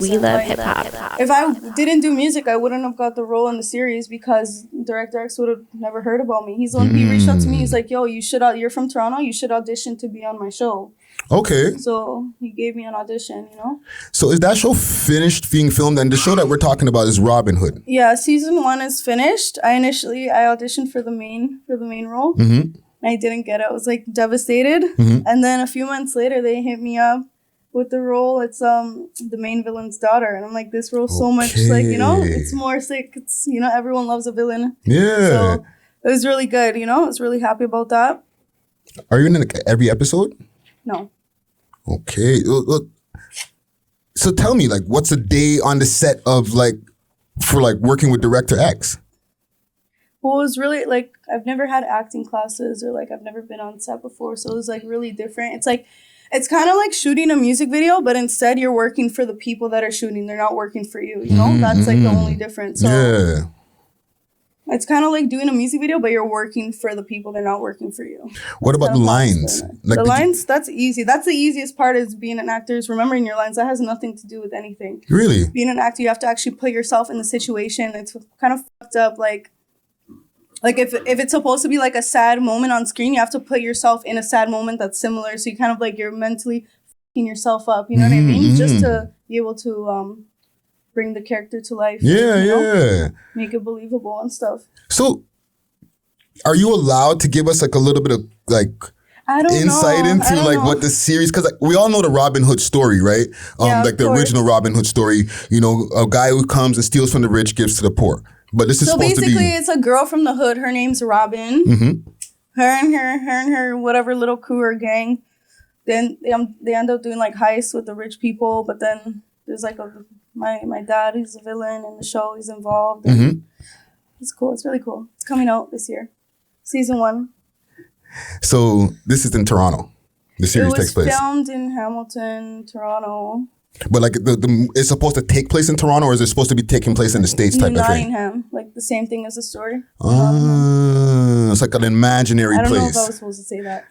We love hip hop. If I didn't do music, I wouldn't have got the role in the series because Director X would have never heard about me. He's the one he reached out to me. He's like, yo, you're from Toronto. You should audition to be on my show. Okay. So he gave me an audition, you know? So is that show finished being filmed? And the show that we're talking about is Robyn Hood. Yeah, season 1 is finished. I auditioned for the main role. Mm-hmm. I didn't get it. I was like devastated. Mm-hmm. And then a few months later, they hit me up with the role. It's the main villain's daughter. And I'm like, this role's so much like, you know, it's more sick. It's, you know, everyone loves a villain. Yeah. So it was really good, you know? I was really happy about that. Are you in like every episode? No. Okay. So tell me, like, what's a day on the set of like, for like working with Director X? Well, it was really like, I've never had acting classes or like I've never been on set before. So it was like really different. It's like, it's kind of like shooting a music video, but instead you're working for the people that are shooting. They're not working for you, you know? Mm-hmm. That's like the only difference. So yeah. It's kind of like doing a music video, but you're working for the people. They're not working for you. What about the lines? Like the lines, that's easy. That's the easiest part is being an actor is remembering your lines. That has nothing to do with anything. Really? Being an actor, you have to actually put yourself in the situation. It's kind of fucked up. Like if it's supposed to be like a sad moment on screen, you have to put yourself in a sad moment that's similar. So you kind of like you're mentally fucking yourself up. You know what I mean? Just to be able to bring the character to life. Yeah, and, yeah. Make it believable and stuff. So, are you allowed to give us like a little bit of like insight into like what the series? Because like, we all know the Robyn Hood story, right? Yeah, like the original Robyn Hood story. You know, a guy who comes and steals from the rich, gives to the poor. But this is supposed to be. So basically, it's a girl from the hood. Her name's Robyn. Mm-hmm. Her and her whatever little crew or gang. Then they end up doing like heists with the rich people. But then there's like my dad, he's a villain in the show. He's involved. Mm-hmm. It's cool. It's really cool. It's coming out this year, season 1. So this is in Toronto. The series takes place. It was filmed in Hamilton, Toronto. But like it's supposed to take place in Toronto, or is it supposed to be taking place in the States type of thing? Nottingham, like the same thing as the story. It's like an imaginary place. I don't know if I was supposed to say that.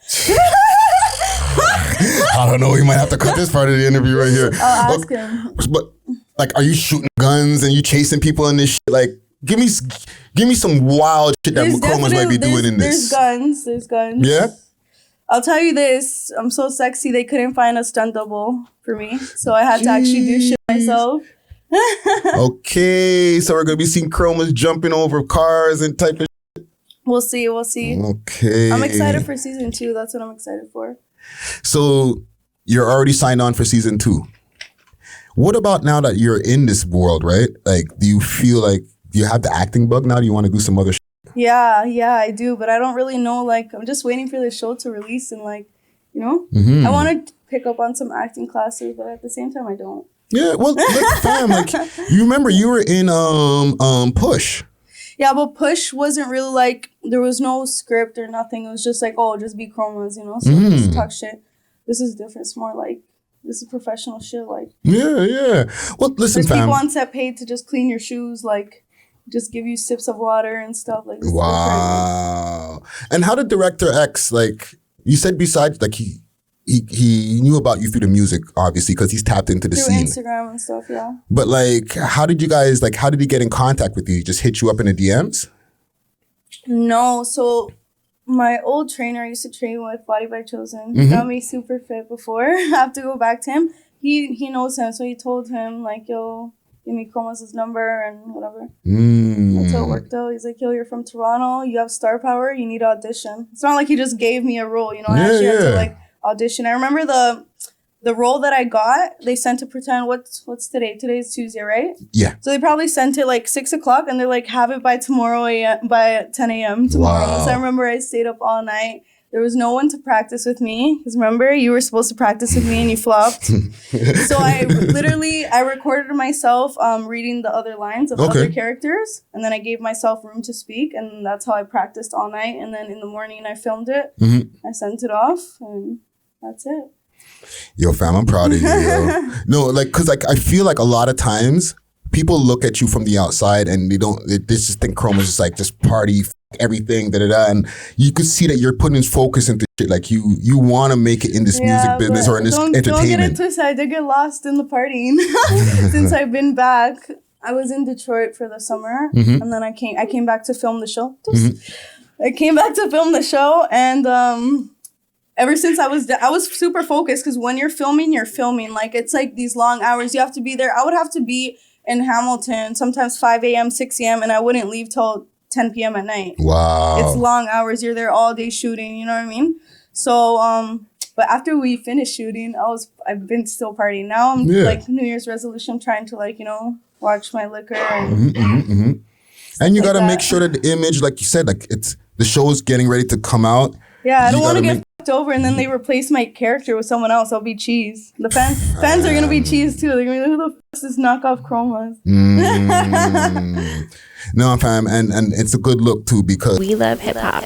I don't know. We might have to cut this part of the interview right here. I'll ask him. But like, are you shooting guns and you chasing people in this shit? Like, give me some wild shit that CHROMAZZ might be doing in this. There's guns. Yeah? I'll tell you this. I'm so sexy, they couldn't find a stunt double for me. So I had to actually do shit myself. Okay. So we're going to be seeing CHROMAZZ jumping over cars and type of shit. We'll see. Okay. I'm excited for season 2. That's what I'm excited for. So you're already signed on for season 2. What about now that you're in this world, right? Like, do you feel like you have the acting bug now? Do you want to do some other shit? Yeah, I do. But I don't really know. Like, I'm just waiting for the show to release and like, you know? Mm-hmm. I want to pick up on some acting classes, but at the same time, I don't. Yeah, well, look, fam, like, you remember you were in Push. Yeah, but Push wasn't really like, there was no script or nothing. It was just like, oh, just be CHROMAZZ, you know? So just talk shit. This is different. It's more like, this is professional shit. Like, yeah. Well, listen, there's fam. people on set paid to just clean your shoes, like, just give you sips of water and stuff. Like, wow. And how did Director X, like, you said besides, like, he knew about you through the music, obviously, because he's tapped into the scene. Instagram and stuff, yeah. But, like, how did you guys, like, how did he get in contact with you? He just hit you up in the DMs? No, so my old trainer I used to train with, Body by Chosen, he got me super fit before. I have to go back to him. He knows him, so he told him, like, yo, give me CHROMAZZ's number and whatever. That's how it worked out. He's like, yo, you're from Toronto, you have star power, you need to audition. It's not like he just gave me a role, you know? I actually had to, like, audition. I remember the role that I got, they sent to pretend, what's today? Today's Tuesday, right? Yeah. So they probably sent it like 6 o'clock and they're like, have it by tomorrow by 10 a.m. tomorrow. Wow. So I remember I stayed up all night. There was no one to practice with me. Because remember, you were supposed to practice with me and you flopped. So I recorded myself reading the other lines of other characters. And then I gave myself room to speak. And that's how I practiced all night. And then in the morning, I filmed it. I sent it off. And that's it. Yo, fam, I'm proud of you, yo. No, like, because like, I feel like a lot of times people look at you from the outside and they just think CHROMAZZ is like just party everything, and you could see that you're putting focus into shit. Like you want to make it in this music business or in this entertainment. Don't get it twisted. I did get lost in the partying since I've been back. I was in Detroit for the summer, and then I came back to film the show. I came back to film the show, and ever since I was super focused, because when you're filming. Like, it's like these long hours. You have to be there. I would have to be in Hamilton sometimes 5 a.m., 6 a.m., and I wouldn't leave till 10 p.m. at night. Wow. It's long hours. You're there all day shooting, you know what I mean? So, but after we finished shooting, I've been still partying. Now I'm like New Year's resolution, I'm trying to, like, you know, watch my liquor. And and you got to make sure that the image, like you said, like the show's getting ready to come out. Yeah, I don't want to get fucked over and then they replace my character with someone else. I'll be cheese. The fans are going to be cheese too. They're going to be like, who the fuck is this knockoff CHROMAZZ? No, fam, and it's a good look too, because we love hip hop.